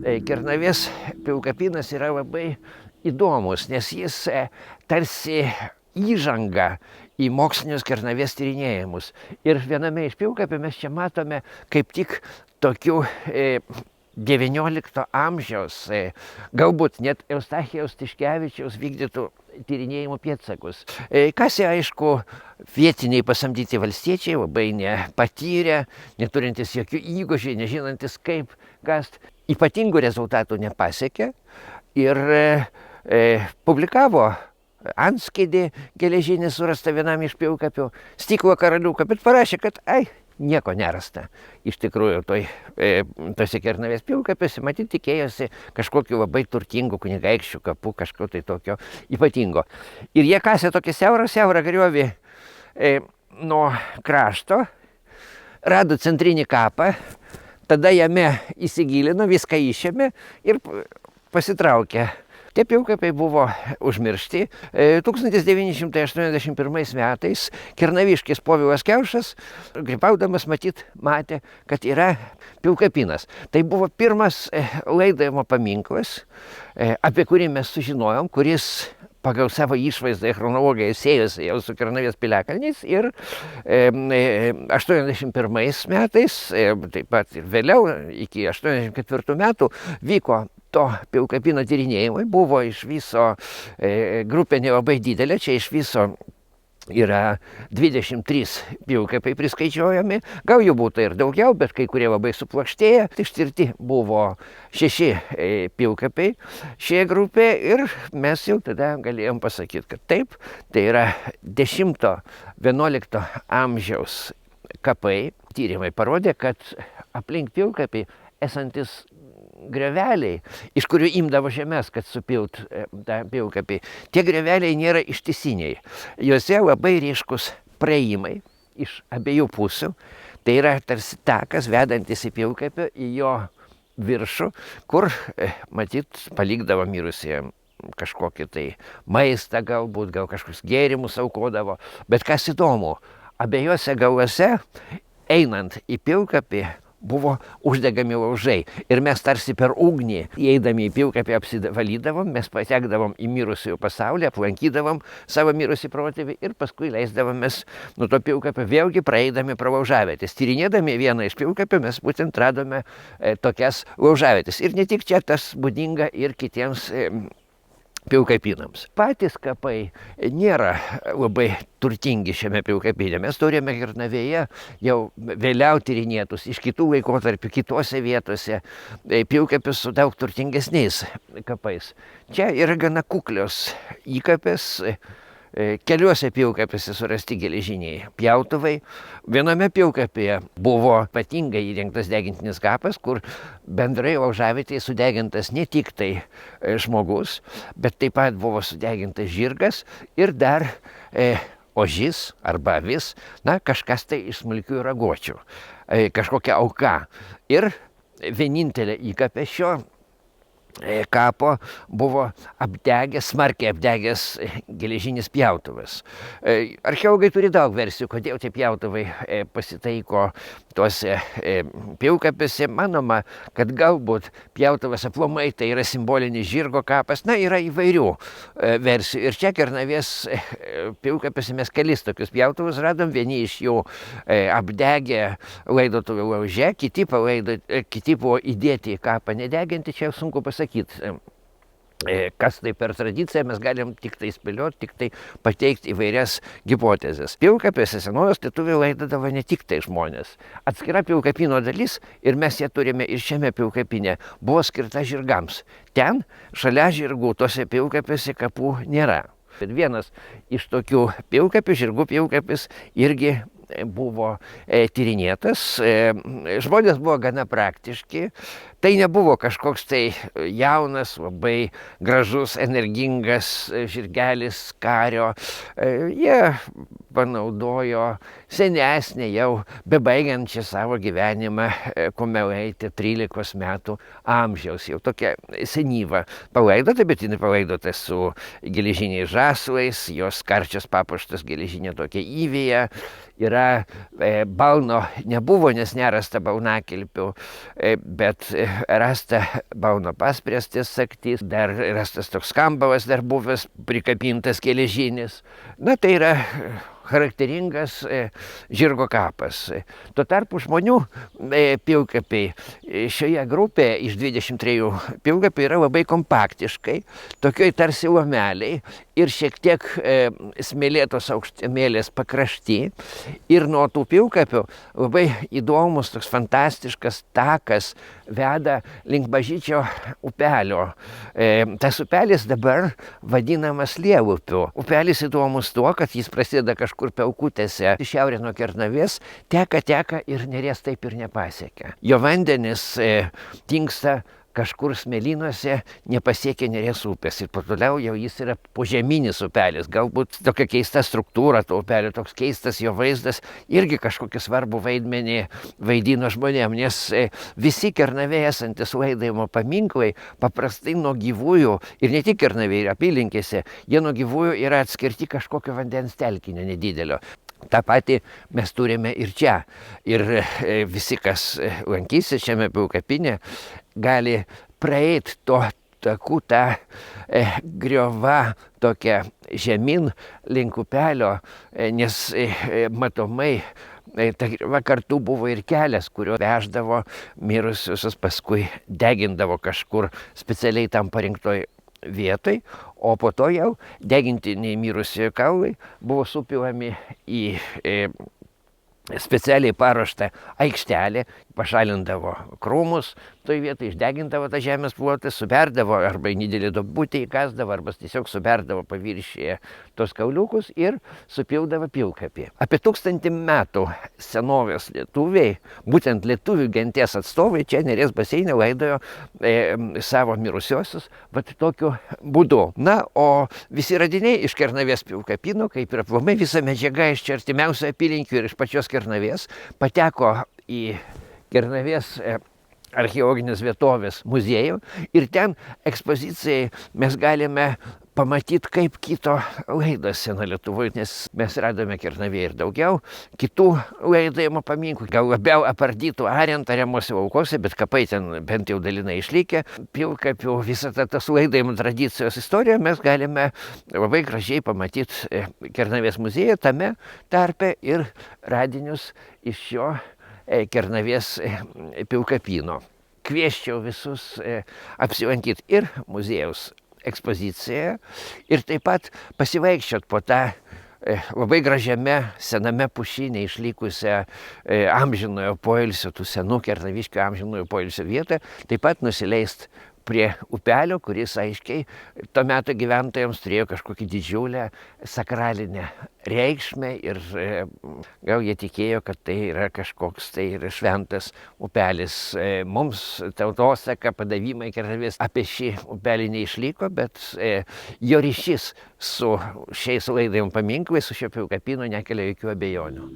Kernavės pilkapinas yra labai įdomus, nes jis tarsi įžanga į mokslinius Kernavės tyrinėjimus. Ir viename iš pilkapių mes čia matome kaip tik tokių XIX amžiaus, galbūt net Eustachijaus Tiškevičiaus vykdytų tyrinėjimų pėdsakus. Kasė, aišku, vietiniai pasamdyti valstiečiai, labai nepatyrę, neturintys jokių įgūdžių, nežinantis kaip kast, ypatingų rezultatų nepasiekė ir publikavo antskėdį geležinį surastą vienam iš pilkapių, stiklo karaliuką, bet parašė, kad nieko nerasta. Iš tikrųjų, tose Kernavės pilkapiuose, matyt, tikėjosi kažkokiu labai turtingų kunigaikščių kapų, kažko tai tokio ypatingo. Ir jie kasė tokį siaurą griovį nuo krašto, rado centrinį kapą, tada jame įsigilino, viską išėmė ir pasitraukė. Tie pilkapiai buvo užmiršti. 1981 metais kernaviškis Povilas Kiaušas, grybaudamas matė, kad yra pilkapinas. Tai buvo pirmas laidojimo paminklas, apie kurį mes sužinojom, kuris pagal savo išvaizdą ir chronologiją sėjosi jau su Kernavės piliakalniais ir 81 metais, taip pat ir vėliau, iki 84 metų, vyko to pilkapino tyrinėjimai. Buvo iš viso grupė nelabai didelė, čia iš viso yra 23 pilkapiai priskaičiuojami, gal jų būtų ir daugiau, bet kai kurie labai suplokštėję. Ištirti buvo 6 pilkapiai šioje grupėje ir mes jau tada galėjom pasakyti, kad taip, tai yra 10-11 amžiaus kapai. Tyrimai parodė, kad aplink pilkapį esantis greveliai, iš kurių imdavo žemės, kad supilt tą pilkapį, tie greveliai nėra ištisiniai. Juose labai ryškus praėjimai iš abiejų pusių. Tai yra tarsi takas vedantis į pilkapį, į jo viršų, kur, matyt, palikdavo mirusiem kažkokį tai maistą galbūt, gal kažkokius gėrimus aukodavo. Bet kas įdomu, abiejose galuose, einant į pilkapį, buvo uždegami laužai. Ir mes tarsi per ugnį, įeidami į pilkapį, apsivalydavom, mes patekdavom į mirusiųjų pasaulį, aplankydavom savo mirusį protėvį ir paskui leisdavomės nuo to pilkapio vėlgi praeidami pro laužavietės. Tyrinėdami vieną iš pilkapių mes būtent radome tokias laužavietės. Ir ne tik čia, tas būdinga ir kitiems pilkapynams. Patys kapai nėra labai turtingi šiame pilkapyne. Mes turime Kernavėje jau vėliau tyrinėtus iš kitų laikotarpių, kitose vietose pilkapius su daug turtingesniais kapais. Čia yra gana kuklios įkapės. Keliuose pilkapiuose surasti geležiniai pjautuvai. Viename pilkapyje buvo ypatingai įrengtas degintinis kapas, kur bendrai laužavietėje sudegintas ne tik tai žmogus, bet taip pat buvo sudegintas žirgas ir dar ožys arba avis, kažkas tai iš smulkių raguočių, kažkokia auka. Ir vienintelė įkapė šio kapo buvo apdegęs, smarkiai apdegęs geležinis pjautuvas. Archeologai turi daug versijų, kodėl tie pjautuvai pasitaiko tuose pilkapiuose. Manoma, kad galbūt pjautuvas aplamai tai yra simbolinis žirgo kapas. Yra įvairių versijų. Ir čia Kernavės pilkapiuose mes kelis tokius pjautuvus radom. Vieni iš jų apdegę laidotuvių lauže, kiti buvo įdėti į kapą nedeginti. Čia sunku pasakyti. Kas tai per tradiciją, mes galim tik tai spėlioti, tik tai pateikti įvairias hipotezes. Pilkapiuose senovės lietuviai laidodavo ne tik tai žmonės. Atskira pilkapino dalis, ir mes ją turime ir šiame pilkapine, buvo skirta žirgams. Ten, šalia žirgų, tose pilkapiuose kapų nėra. Bet vienas iš tokių pilkapių, žirgų pilkapis, irgi buvo tyrinėtas. Žmonės buvo gana praktiški. Tai nebuvo kažkoks tai jaunas, labai gražus, energingas žirgelis kario. Jie panaudojo senesnę, jau bebaigiančią savo gyvenimą, kumelaitę 13 metų amžiaus. Jau tokia senyva palaidota, bet jinai palaidota su geležiniais žąslais, jos karčios papuoštos geležinė tokia įvėja. yra balno nebuvo, nes nerasta balnakilpių, bet rasta balno pasprėstis saktys, dar rastas toks kambalas dar buvęs, prikabintas geležinis. Na, tai yra charakteringas žirgo kapas. Tuo tarpu žmonių pilkapiai šioje grupėje iš 23 pilkapių yra labai kompaktiškai, tokioj tarsi lomeliai ir šiek tiek smėlėtos aukštumėlės pakrašty. Ir nuo tų pilkapių labai įdomus, toks fantastiškas takas veda link Bažyčio upelio. Tas upelis dabar vadinamas Lielupiu. Upelis įdomus tuo, kad jis prasideda kažkur Pelkutėse, šiaurė nuo Kernavės, teka ir Neries taip ir nepasiekia. Jo vandenis dingsta kažkur smėlynuose, nepasiekia Neries upės ir toliau jau jis yra požeminis upelis. Galbūt tokia keista struktūra to upelio, toks keistas jo vaizdas irgi kažkokį svarbų vaidmenį vaidino žmonėm, nes visi Kernavėje esantis laidojimo paminklai paprastai nuo gyvųjų, ir ne tik Kernavėje, ir apylinkėse, jie nuo gyvųjų yra atskirti kažkokio vandens telkinio nedidelio. Ta pati mes turime ir čia. Ir visi, kas lankysi šiame pilkapinė, gali praeiti to takų tą griova tokia žemyn link upelio, nes matomai ta griova kartu buvo ir kelias, kurio veždavo mirusiusius, paskui degindavo kažkur specialiai tam parinktoj vietoj, o po to jau degintiniai mirusieji kaulai buvo supilami į specialiai paruoštą aikštelę, pašalindavo krūmus, toj vietoj išdegindavo tą žemės plotą, suberdavo arba į nedidelį duobutę įkasdavo, arba tiesiog suberdavo paviršiuje tos kauliukus ir supildavo pilkapį. Apie 1000 metų senovės lietuviai, būtent lietuvių genties atstovai, čia Neries baseine laidojo savo mirusiosius vat tokiu būdu. Na, o visi radiniai iš Kernavės pilkapino, kaip ir aplamai visa medžiaga iš čia artimiausių apylinkių ir iš pačios Kernavės, pateko į Kernavės archeologinės vietovės muziejų ir ten ekspozicijai mes galime pamatyti, kaip kito laidas sena Lietuvoje, nes mes radome Kernavėje ir daugiau kitų laidojimo paminklų, gal labiau apardytų ariant ariamuose laukose, bet kapai ten bent jau dalinai išlikę. Pilkapių visą tas laidojimo tradicijos istoriją mes galime labai gražiai pamatyti Kernavės muziejuje, tame tarpe ir radinius iš šio Kernavės pilkapino. Kvieščiau visus apsilankyti ir muziejaus ekspozicijoje ir taip pat pasivaikščiot po tą labai gražiame sename pušyne išlikusią amžinojo poilsio, tų senų kernaviškių amžinojo poilsio vietą, taip pat nusileist prie upelio, kuris aiškiai to meto gyventojams turėjo kažkokį didžiulę sakralinę reikšmę ir gal jie tikėjo, kad tai yra kažkoks tai ir šventas upelis. Mums tautosaka, padavimai Kernavės apie šį upelį neišliko, bet jo ryšys su šiais laidojimo paminklais, su šio pilkapino nekelia jokių abejonių.